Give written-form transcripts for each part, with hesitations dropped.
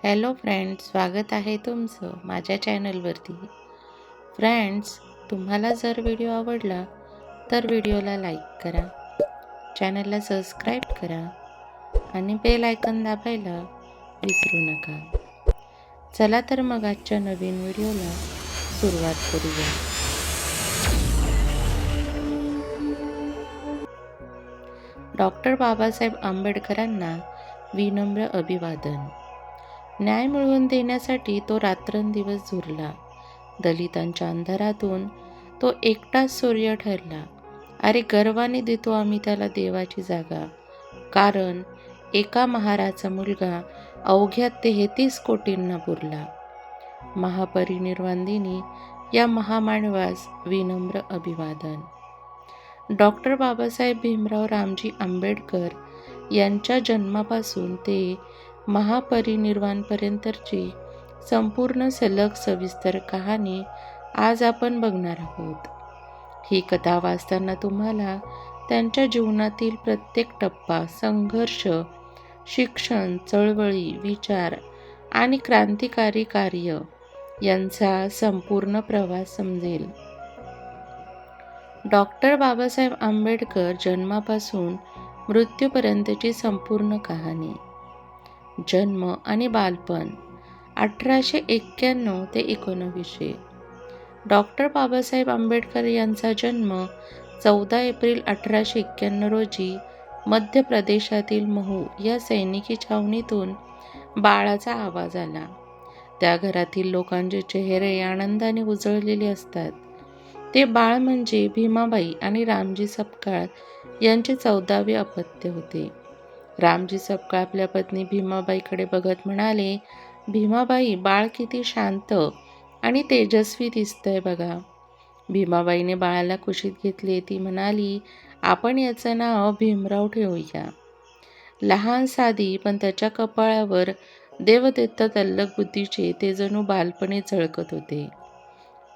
Hello friends, स्वागत आहे तुमचं माझ्या चॅनलवरती. फ्रेंड्स, तुम्हाला जर व्हिडिओ आवडला तर व्हिडिओला लाईक करा, चॅनलला सबस्क्राईब करा आणि बेल आयकॉन दाबायला विसरू नका. चला तर मग आजच्या नवीन व्हिडिओला सुरुवात करूया. डॉक्टर बाबासाहेब आंबेडकरांना विनम्र अभिवादन. न्याय मिळवून देण्यासाठी तो रात्रंदिवस झुरला. दलितांच्या अंधारातून तो एकटाच सूर्य ठरला. अरे गर्वाने देतो आम्ही त्याला देवाची जागा, कारण एका महाराचा मुलगा अवघ्या 33 कोटींना पुरला. महापरिनिर्वाण दिनी या महामानवास विनम्र अभिवादन. डॉक्टर बाबासाहेब भीमराव रामजी आंबेडकर यांच्या जन्मापासून ते महापरिनिर्वाणपर्यंतची संपूर्ण सलग सविस्तर कहाणी आज आपण बघणार आहोत. ही कथा वाचताना तुम्हाला त्यांच्या जीवनातील प्रत्येक टप्पा, संघर्ष, शिक्षण, चळवळी, विचार आणि क्रांतिकारी कार्य यांचा संपूर्ण प्रवास समजेल. डॉक्टर बाबासाहेब आंबेडकर जन्मापासून मृत्यूपर्यंतची संपूर्ण कहाणी. जन्म आणि बालपण 1891 ते 1900. डॉक्टर बाबासाहेब आंबेडकर यांचा जन्म 14 एप्रिल 1891 रोजी मध्य प्रदेशातील महू या सैनिकी छावणीतून बाळाचा आवाज आला. त्या घरातील लोकांचे चेहरे आनंदाने उजळलेले असतात. ते बाळ म्हणजे भीमाबाई आणि रामजी सपकाळ यांचे 14वे अपत्य होते. रामजी सपकाळ आपल्या पत्नी भीमाबाईकडे बघत म्हणाले, भीमाबाई, बाळ किती शांत आणि तेजस्वी दिसतंय बघा. भीमाबाईने बाळाला कुशीत घेतले. ती म्हणाली, आपण याचं नाव भीमराव ठेवूया. लहान साधी, पण त्याच्या कपाळावर देवदत्त तल्लख बुद्धीचे ते जणू बालपणे झळकत होते.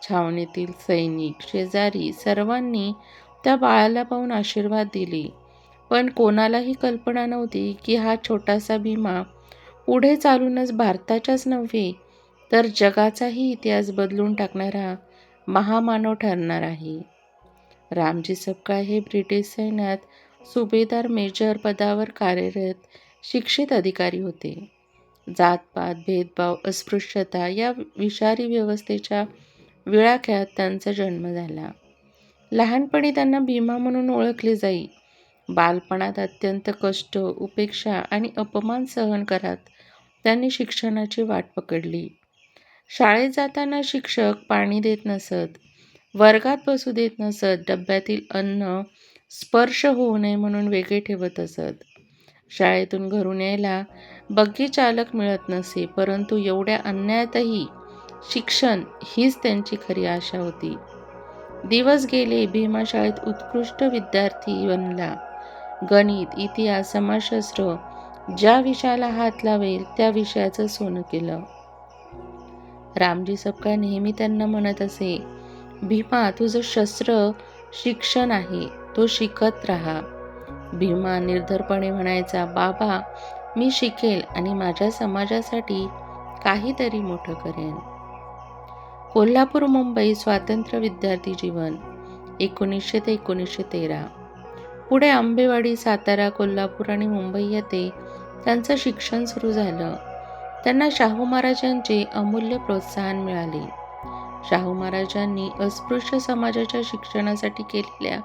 छावणीतील सैनिक, शेजारी सर्वांनी त्या बाळाला पाहून आशीर्वाद दिले, पण कोणालाही कल्पना नव्हती की हा छोटासा भीमा पुढे चालूनच भारताच्याच नव्हे तर जगाचाही इतिहास बदलून टाकणारा महामानव ठरणार आहे. रामजी सपकाळ हे ब्रिटिश सैन्यात सुभेदार मेजर पदावर कार्यरत शिक्षित अधिकारी होते. जातपात, भेदभाव, अस्पृश्यता या विषारी व्यवस्थेच्या विळख्यात त्यांचा जन्म झाला. लहानपणी त्यांना भीमा म्हणून ओळखले जाई. बालपणात अत्यंत कष्ट, उपेक्षा आणि अपमान सहन करत त्यांनी शिक्षणाची वाट पकडली. शाळेत जाताना शिक्षक पाणी देत नसत, वर्गात बसू देत नसत, डब्यातील अन्न स्पर्श होऊ नये म्हणून वेगळे ठेवत असत. शाळेतून घरून यायला बग्गी चालक मिळत नसे, परंतु एवढ्या अन्यायातही शिक्षण हीच त्यांची खरी आशा होती. दिवस गेले. भीमा शाळेत उत्कृष्ट विद्यार्थी बनला. गणित, इतिहास, समाजशास्त्र ज्या विषयाला हात लावेल त्या विषयाचं सोनं केलं. रामजी सपकाळ नेहमी त्यांना म्हणत असे, भीमा, तुझं शस्त्र शिक्षण आहे, तो शिकत राहा. भीमा निर्धारपणे म्हणायचा, बाबा, मी शिकेल आणि माझ्या समाजासाठी काहीतरी मोठं करेन. कोल्हापूर मुंबई स्वातंत्र्य विद्यार्थी जीवन 1900 ते 1913. पुढे आंबेवाडी, सातारा, कोल्हापूर आणि मुंबई येथे त्यांचं शिक्षण सुरू झालं. त्यांना शाहू महाराजांचे अमूल्य प्रोत्साहन मिळाले. शाहू महाराजांनी अस्पृश्य समाजाच्या शिक्षणासाठी केलेल्या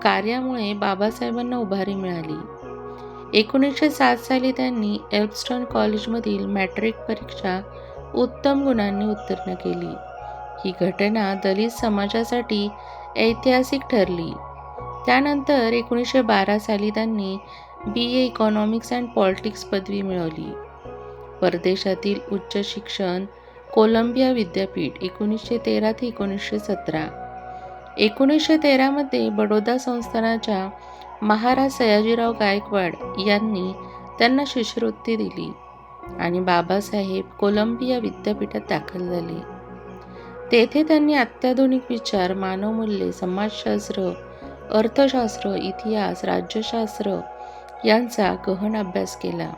कार्यामुळे बाबासाहेबांना उभारी मिळाली. 1907 साली त्यांनी एल्फस्टन कॉलेजमधील मॅट्रिक परीक्षा उत्तम गुणांनी उत्तीर्ण केली. ही घटना दलित समाजासाठी ऐतिहासिक ठरली. त्यानंतर 1912 साली त्यांनी BA इकॉनॉमिक्स अँड पॉलिटिक्स पदवी मिळवली. परदेशातील उच्च शिक्षण कोलंबिया विद्यापीठ 1913 ते 1917. 1913 मध्ये बडोदा संस्थानाच्या महाराज सयाजीराव गायकवाड यांनी त्यांना शिष्यवृत्ती दिली आणि बाबासाहेब कोलंबिया विद्यापीठात दाखल झाले. तेथे त्यांनी अत्याधुनिक विचार, मानवमूल्ये, समाजशास्त्र, अर्थशास्त्र, इतिहास, राज्यशास्त्र यांचा गहन अभ्यास केला.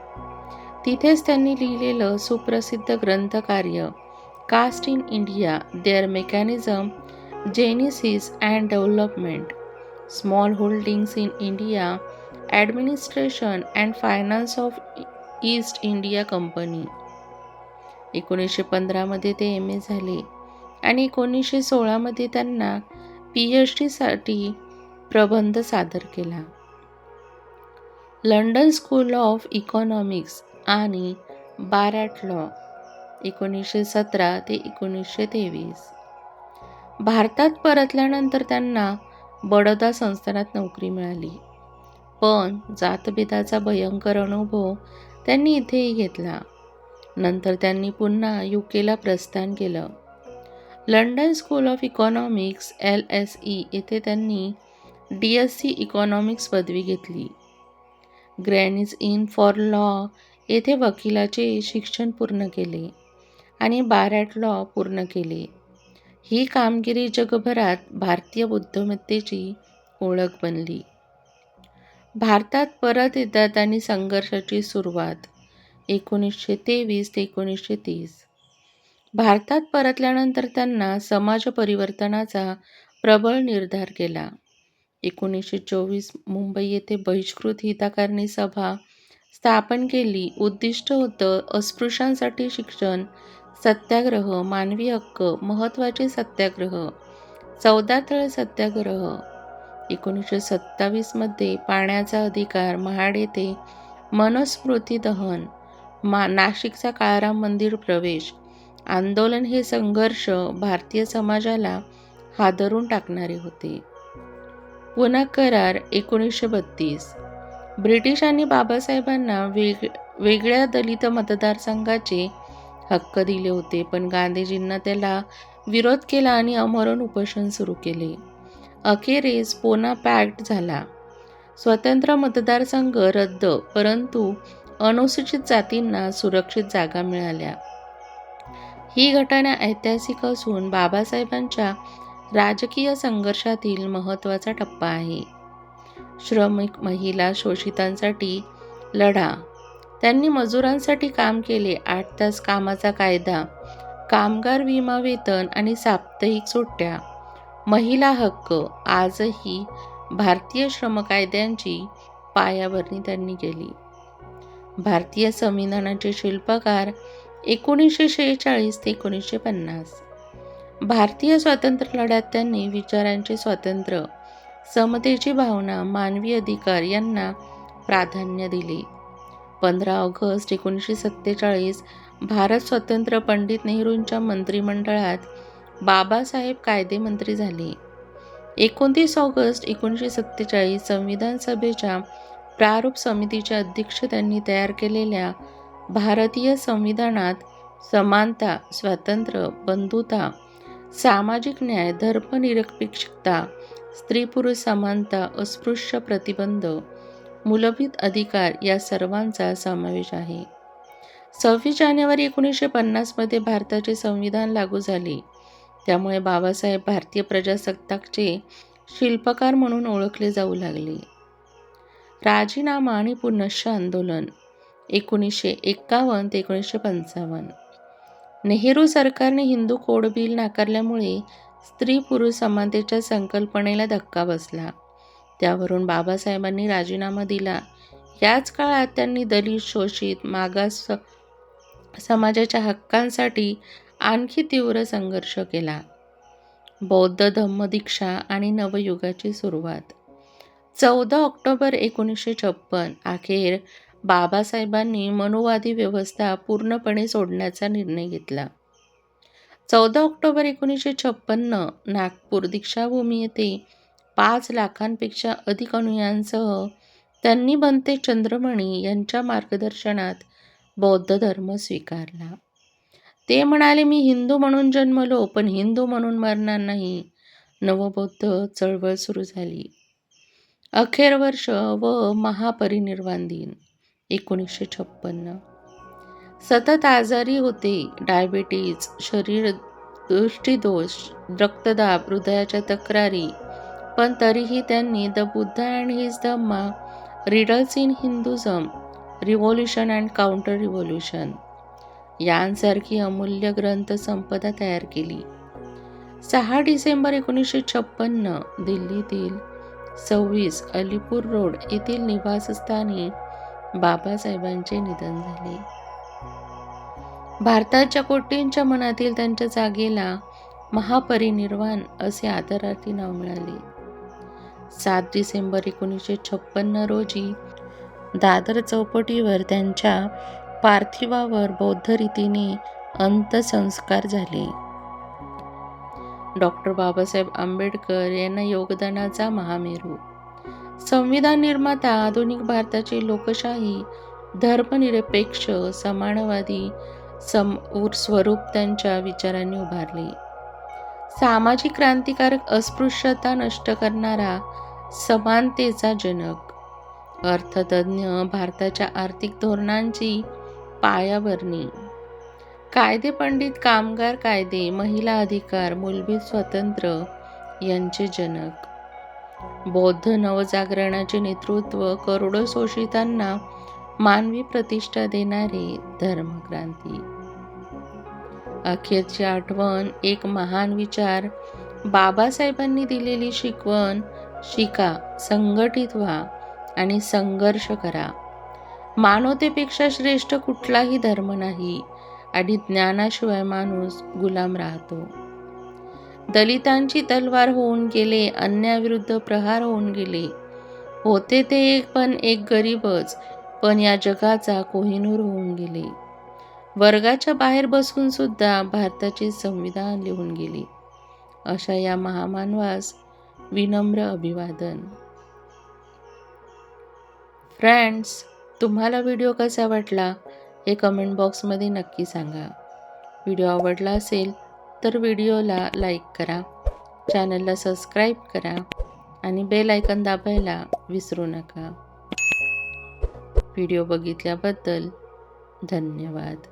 तिथेच त्यांनी लिहिलेलं सुप्रसिद्ध ग्रंथकार्य caste in India, their mechanism, genesis and development, small holdings in India, administration and finance of East India Company. 1915 ते MA झाले आणि 1916 त्यांना PhD साठी प्रबंध सादर केला. लंडन स्कूल ऑफ इकॉनॉमिक्स आणि बारॅट लॉ 1917 ते 1923. भारतात परतल्यानंतर त्यांना बडोदा संस्थानात नोकरी मिळाली, पण जातभेदाचा भयंकर अनुभव त्यांनी इथेही घेतला. नंतर त्यांनी पुन्हा UKला प्रस्थान केलं. London school of economics LSE येथे त्यांनी DSc इकॉनॉमिक्स पदवी घेतली. ग्रॅनीज इन फॉर लॉ येथे वकिलाचे शिक्षण पूर्ण केले आणि बारॅट लॉ पूर्ण केले. ही कामगिरी जगभरात भारतीय बुद्धिमत्तेची ओळख बनली. भारतात परत येतात आणि संघर्षाची सुरुवात 1923 ते 1930. भारतात परतल्यानंतर त्यांना समाज परिवर्तनाचा प्रबळ निर्धार केला. 1924 मुंबई येथे बहिष्कृत हितकारणी सभा स्थापन केली. उद्दिष्ट होतं अस्पृश्यांसाठी शिक्षण, सत्याग्रह, मानवी हक्क, महत्त्वाचे सत्याग्रह, 14 तळ सत्याग्रह. 1927 पाण्याचा अधिकार, महाड येथे मनुस्मृती दहन, नाशिकचा काळाराम मंदिर प्रवेश आंदोलन हे संघर्ष भारतीय समाजाला हादरून टाकणारे होते. पुणे करार 1932. ब्रिटिशांनी बाबासाहेबांना वेगळ्या दलित मतदारसंघाचे हक्क दिले होते, पण गांधीजींना त्याला विरोध केला आणि आमरण उपोषण सुरू केले. अखेरीस पुणे पॅक्ट झाला. स्वतंत्र मतदारसंघ रद्द, परंतु अनुसूचित जातींना सुरक्षित जागा मिळाल्या. ही घटना ऐतिहासिक असून बाबासाहेबांच्या राजकीय संघर्षातील महत्त्वाचा टप्पा आहे. श्रमिक महिला शोषितांसाठी लढा. त्यांनी मजुरांसाठी काम केले. 8 तास कामाचा कायदा, कामगार विमा वेतन आणि साप्ताहिक सुट्ट्या, महिला हक्क. आजही भारतीय श्रम कायद्यांची पायाभरणी त्यांनी केली. भारतीय संविधानाचे शिल्पकार 1946 ते 1950. भारतीय स्वातंत्र्य लढ्यात त्यांनी विचारांचे स्वातंत्र्य, समतेची भावना, मानवी अधिकार यांना प्राधान्य दिले. 15 ऑगस्ट 1947 भारत स्वतंत्र. पंडित नेहरूंच्या मंत्रिमंडळात बाबासाहेब कायदेमंत्री झाले. 29 ऑगस्ट 1947 संविधान सभेच्या प्रारूप समितीचे अध्यक्ष. त्यांनी तयार केलेल्या भारतीय संविधानात समानता, स्वातंत्र्य, बंधुता, सामाजिक न्याय, धर्मनिरपेक्षता, स्त्री-पुरुष समानता, अस्पृश्य प्रतिबंध, मूलभूत अधिकार या सर्वांचा समावेश आहे. 26 जानेवारी 1950 भारताचे संविधान लागू झाले. त्यामुळे बाबासाहेब भारतीय प्रजासत्ताकाचे शिल्पकार म्हणून ओळखले जाऊ लागले. राजीनामा आणि पुनश्च आंदोलन 1951 ते 1955. नेहरू सरकारने हिंदू कोड बिल नाकारल्यामुळे स्त्री-पुरुष समानतेच्या संकल्पनेला धक्का बसला. त्यावरून बाबासाहेबांनी राजीनामा दिला. याच काळात त्यांनी दलित, शोषित, मागास समाजाच्या हक्कांसाठी आणखी तीव्र संघर्ष केला. बौद्ध धम्मदीक्षा आणि नवयुगाची सुरुवात 14 ऑक्टोबर 1956. अखेर बाबासाहेबांनी मनुवादी व्यवस्था पूर्णपणे सोडण्याचा निर्णय घेतला. 14 ऑक्टोबर 1956 नागपूर दीक्षाभूमी येथे 5 लाखांपेक्षा अधिक अनुयायांसह त्यांनी भंते चंद्रमणी यांच्या मार्गदर्शनात बौद्ध धर्म स्वीकारला. ते म्हणाले, मी हिंदू म्हणून जन्मलो, पण हिंदू म्हणून मरणार नाही. नवबौद्ध चळवळ सुरू झाली. अखेर वर्ष व महापरिनिर्वाण दिन 1956. सतत आजारी होते. डायबिटीज, शरीर दृष्टिदोष, रक्तदाब, हृदयाच्या तक्रारी, पण तरीही त्यांनी the Buddha and his Dhamma, riddles in हिंदुझम, revolution and counter revolution यांसारखी अमूल्य ग्रंथसंपदा तयार केली. 6 डिसेंबर 1956 दिल्लीतील 26 अलीपूर रोड येथील निवासस्थानी बाबासाहेबांचे निधन झाले. भारताच्या कोटींच्या मनातील त्यांच्या जागेला महापरिनिर्वाण असे आदरार्थी नाव मिळाले. 7 डिसेंबर 1956 रोजी दादर चौपाटीवर त्यांच्या पार्थिवावर बौद्ध रीतीने अंत्यसंस्कार झाले. डॉक्टर बाबासाहेब आंबेडकर यांना योगदानाचा महामेरू, संविधान निर्माता, आधुनिक भारताचे लोकशाही, धर्मनिरपेक्ष, समानवादी स्वरूप त्यांच्या विचारांनी उभारले. सामाजिक क्रांतिकारक, अस्पृश्यता नष्ट करणारा, समानतेचा जनक, अर्थतज्ञ, भारताच्या आर्थिक धोरणांची पायाभरणी, कायदेपंडित, कामगार कायदे, महिला अधिकार, मूलभूत स्वातंत्र्य यांचे जनक, बौद्ध नवजागरणाचे नेतृत्व, करोडो शोषितांना मानवी प्रतिष्ठा देणारे धर्मक्रांती. अखेरची आठवण, एक महान विचार, बाबासाहेबांनी दिलेली शिकवण शिका, संघटित व्हा आणि संघर्ष करा. मानवतेपेक्षा श्रेष्ठ कुठलाही धर्म नाही आणि ज्ञानाशिवाय माणूस गुलाम राहतो. दलितांची तलवार होऊन गेले, अन्यायाविरुद्ध प्रहार होऊन गेले. होते ते पण एक गरीबच, पण या जगाचा कोहिनूर होऊन गेले. वर्गाच्या बाहेर बसून सुद्धा भारताचे संविधान लिहून गेले. अशा या महामानवास विनम्र अभिवादन. फ्रेंड्स, तुम्हाला व्हिडिओ कसा वाटला हे कमेंट बॉक्समध्ये नक्की सांगा. व्हिडिओ आवडला असेल तर व्हिडिओला लाईक करा, चॅनलला सबस्क्राईब करा आणि बेल आयकॉन दाबायला विसरू नका. व्हिडिओ बघितल्याबद्दल धन्यवाद.